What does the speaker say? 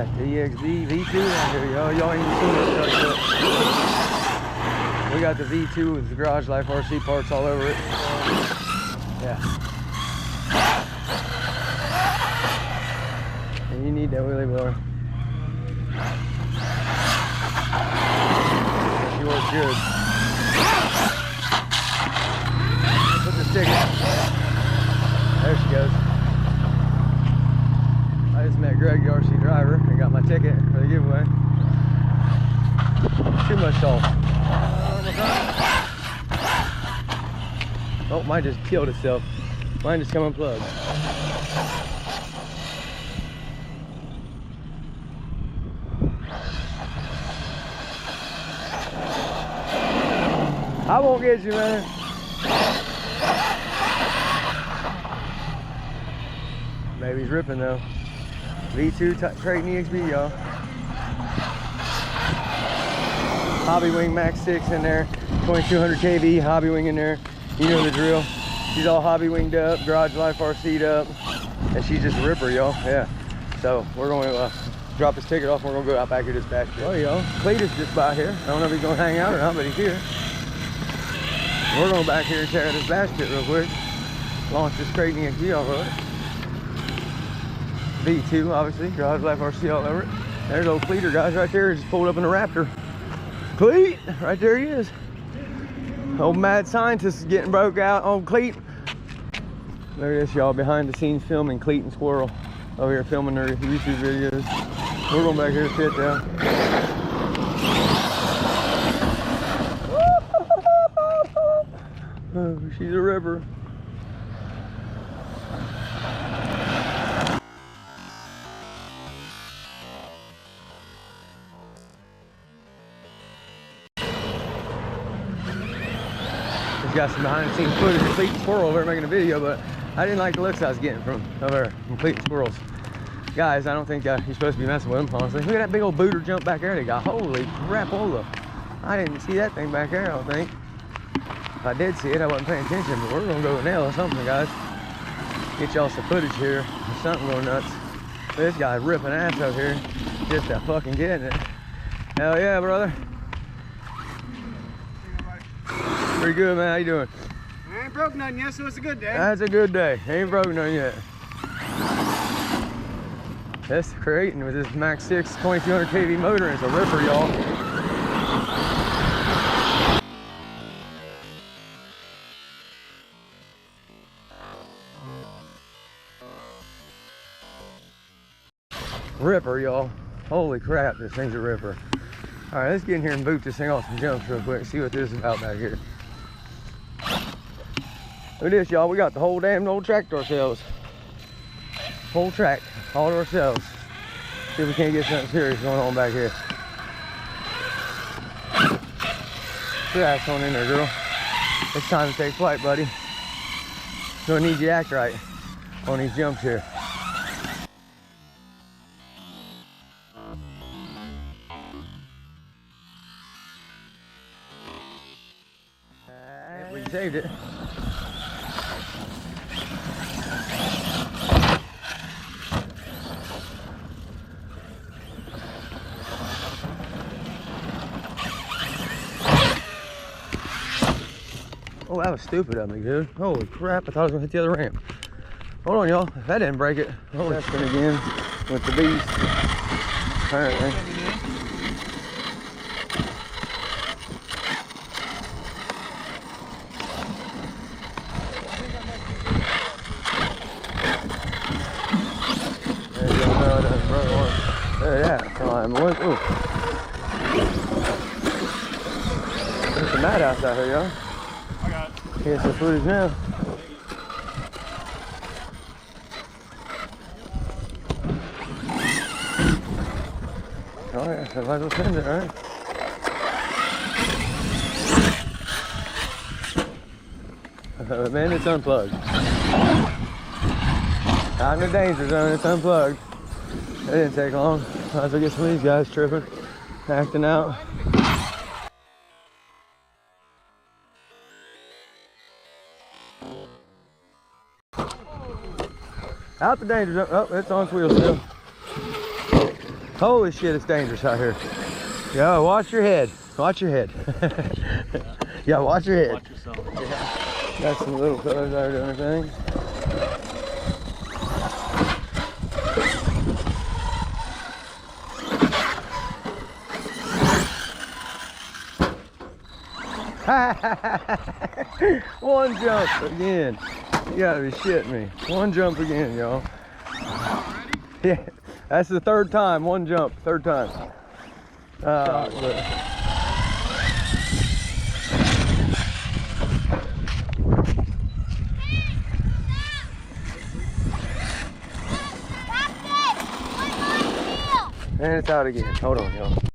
Got the EXB V2 out here, y'all. Y'all ain't even seen this truck yet. We got the V2 with the Garage Life RC parts all over it. Yeah. And you need that wheelie blower. She works good. Put the sticker. There she goes. I just met Greg, the RC driver, and got my ticket for the giveaway. Too much salt. Oh, mine just killed itself. Mine just come unplugged. I won't get you, man. Maybe he's ripping though. V2 KRATON EXB, y'all. Hobby Wing Max 6 in there. 2200 kV Hobby Wing in there. You know the drill. She's all Hobby Winged up, Garage Life RC'd up, and she's just a ripper, y'all. Yeah. So we're going to drop his ticket off. And we're going to go out back here to this bash pit. Oh, y'all. Cleetus just by here. I don't know if he's going to hang out or not, but he's here. We're going back here and check out this bash pit real quick. Launch this KRATON EXB off of it. V2, obviously. Garage Life RC all over it. There's old Cleeter, guys, right there. Just pulled up in the Raptor. Cleat! Right there he is. Old mad scientist is getting broke out on Cleat. Look at this, y'all. Behind the scenes filming Cleat and Squirrel. Over here filming their YouTube videos. We're going back here to pit now. Oh, she's a ripper. He's got some behind the scenes footage of Cleat and Squirrel over there making a video, but I didn't like the looks I was getting from over there from Cleat and Squirrels. Guys, I don't think you're supposed to be messing with them, honestly. Look at that big old booter jump back there they got. Holy crapola. I didn't see that thing back there, I don't think. If I did see it, I wasn't paying attention, but we're gonna go nail something, guys. Get y'all some footage here. There's something going nuts. This guy's ripping ass over here. Just that fucking getting it. Hell yeah, brother. Pretty good, man. How you doing? I ain't broke nothing yet, so it's a good day. That's a good day. Ain't broke nothing yet. That's KRATON with this Max 6 2200 kV motor. It's a ripper, y'all. Ripper, y'all. Holy crap, this thing's a ripper. All right, let's get in here and boot this thing off some jumps real quick. See what this is about back here. Look at this, y'all. We got the whole damn old track to ourselves. Whole track, all to ourselves. See if we can't get something serious going on back here. Put your ass on in there, girl. It's time to take flight, buddy. Gonna need you to act right on these jumps here. We saved it. Oh, that was stupid of me, dude. Holy crap, I thought I was gonna hit the other ramp. Hold on, y'all. If that didn't break it, holy shit again with the beast. Apparently. Ooh. There's some madhouse out here, y'all. I got it. Here's some footage now. Oh yeah, so might as well send it, right? Man, it's unplugged. Out in the danger zone, it's unplugged. It didn't take long. Might as well get some of these guys tripping, acting out. Out the danger zone. Oh, it's on its wheel still. Holy shit, it's dangerous out here. Yo, watch your head. Watch your head. Yeah, watch your head. Watch yourself. Yeah. Got some little fellas out there doing their thing. One jump again. You gotta be shitting me. One jump again, y'all. Yeah, that's the third time. One jump, third time. And it's out again. Hold on, y'all.